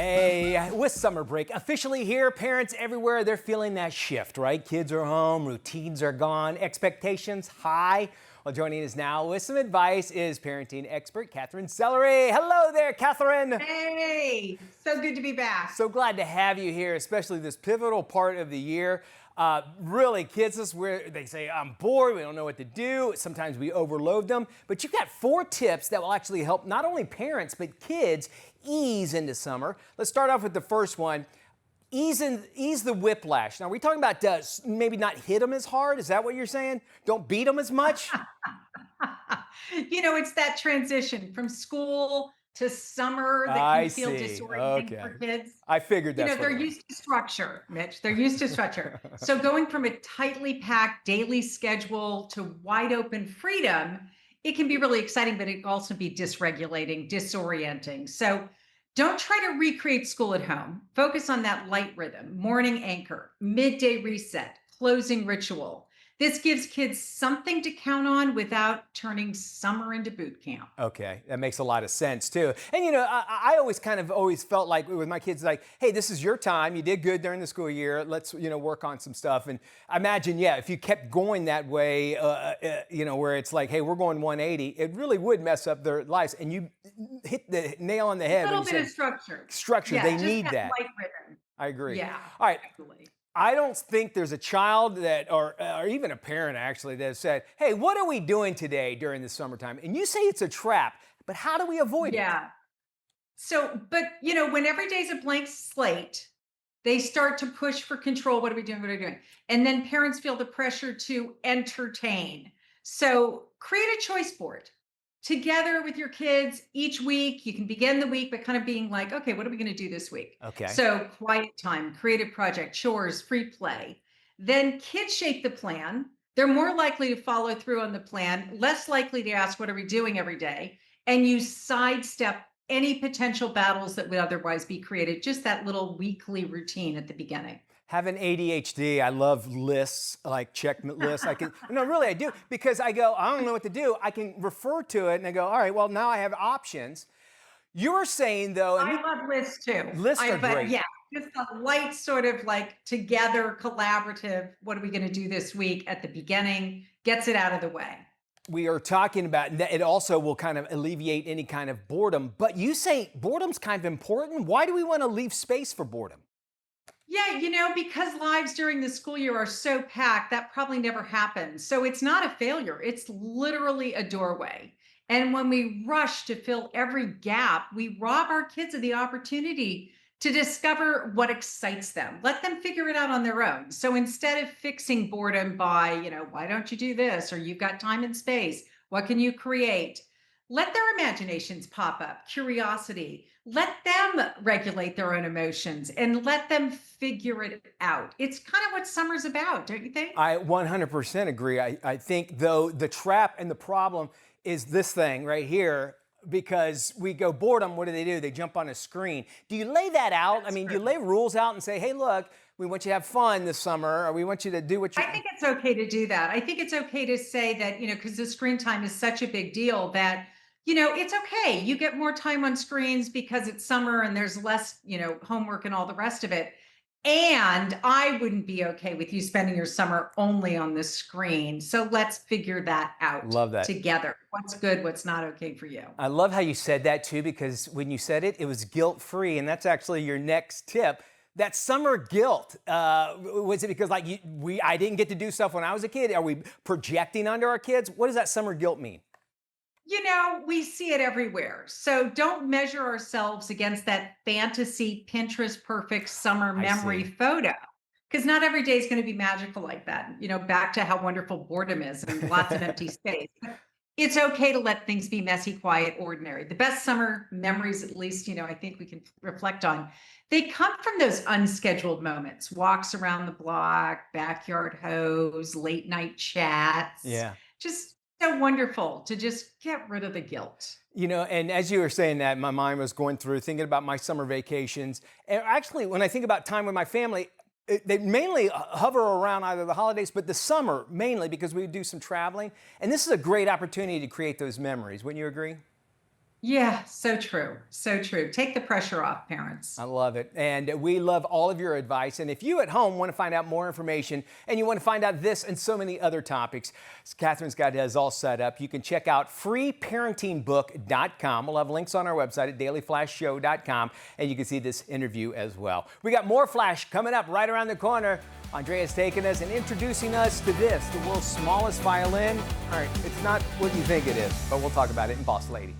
Hey, with summer break officially here, parents everywhere, they're feeling that shift, right? Kids are home, routines are gone, expectations high. Well, joining us now with some advice is parenting expert Katherine Sellery. Hello there, Katherine. Hey, so good to be back. So glad to have you here, especially this pivotal part of the year. Really, kids, this is where they say, I'm bored, we don't know what to do. Sometimes we overload them. But you've got 4 tips that will actually help not only parents, but kids ease into summer. Let's start off with the first one. Ease the whiplash. Now, are we talking about maybe not hit them as hard? Is that what you're saying? Don't beat them as much? It's that transition from school to summer that I can feel see. disorienting for Okay. kids. I figured that's what They're it was. used to structure, Mitch. They're used to structure. So going from a tightly packed daily schedule to wide open freedom, it can be really exciting, but it can also be dysregulating, disorienting. So don't try to recreate school at home. Focus on that light rhythm, morning anchor, midday reset, closing ritual. This gives kids something to count on without turning summer into boot camp. Okay, that makes a lot of sense too. And I always felt like with my kids, like, hey, this is your time. You did good during the school year. Let's work on some stuff. And I imagine, yeah, if you kept going that way, where it's like, hey, we're going 180, it really would mess up their lives. And you hit the nail on the A head when little you bit said of structure. structure. Yeah, They just need that that. light rhythm. I agree. Yeah, All right. absolutely. I don't think there's a child that, or even a parent actually, that has said, hey, what are we doing today during the summertime? And you say it's a trap, but how do we avoid it? Yeah. So, but when every day's a blank slate, they start to push for control. What are we doing? What are we doing? And then parents feel the pressure to entertain. So create a choice board together with your kids each week. You can begin the week by kind of being like, okay, what are we going to do this week? Okay. So quiet time, creative project, chores, free play. Then kids shape the plan. They're more likely to follow through on the plan, less likely to ask, what are we doing every day? And you sidestep any potential battles that would otherwise be created, just that little weekly routine at the beginning. Having ADHD, I love lists, like lists. No, really, I do, because I go, I don't know what to do. I can refer to it and I go, all right, well, now I have options. You were saying, though, and I love lists too. lists are But great. yeah, just a light sort of like together collaborative. What are we going to do this week at the beginning? Gets it out of the way. We are talking about that it also will kind of alleviate any kind of boredom. But you say boredom's kind of important. Why do we want to leave space for boredom? Yeah, because lives during the school year are so packed, that probably never happens. So it's not a failure, it's literally a doorway. And when we rush to fill every gap, we rob our kids of the opportunity to discover what excites them. Let them figure it out on their own. So instead of fixing boredom by, why don't you do this? Or you've got time and space, what can you create? Let their imaginations pop up, curiosity. Let them regulate their own emotions and let them figure it out. It's kind of what summer's about, don't you think? I 100% agree. I think, though, the trap and the problem is this thing right here. Because we go boredom, what do? They jump on a screen. Do you lay that out? That's Do true. you lay rules out and say, hey, look, we want you to have fun this summer, or we want you to do what you... I think it's okay to do that. I think it's okay to say that, because the screen time is such a big deal that, it's okay. You get more time on screens because it's summer and there's less, homework and all the rest of it. And I wouldn't be okay with you spending your summer only on the screen. So let's figure that out Love that. together. What's good, what's not okay for you. I love how you said that too, because when you said it, it was guilt-free, and that's actually your next tip. That summer guilt, was it because I didn't get to do stuff when I was a kid? Are we projecting onto our kids? What does that summer guilt mean? We see it everywhere. So don't measure ourselves against that fantasy Pinterest perfect summer I memory see. photo. Because not every day is going to be magical like that. Back to how wonderful boredom is and lots of empty space. It's okay to let things be messy, quiet, ordinary. The best summer memories, at least, I think we can reflect on, they come from those unscheduled moments, walks around the block, backyard hose, late night chats. Yeah. Just so wonderful to just get rid of the guilt. And as you were saying that, my mind was going through thinking about my summer vacations. And actually, when I think about time with my family, they mainly hover around either the holidays, but the summer mainly because we do some traveling. And this is a great opportunity to create those memories. Wouldn't you agree? Yeah, so true. So true. Take the pressure off, parents. I love it. And we love all of your advice. And if you at home want to find out more information and you want to find out this and so many other topics, Catherine's got us all set up. You can check out freeparentingbook.com. We'll have links on our website at dailyflashshow.com, and you can see this interview as well. We got more Flash coming up right around the corner. Andrea's taking us and introducing us to this, the world's smallest violin. All right, it's not what you think it is, but we'll talk about it in Boss Lady.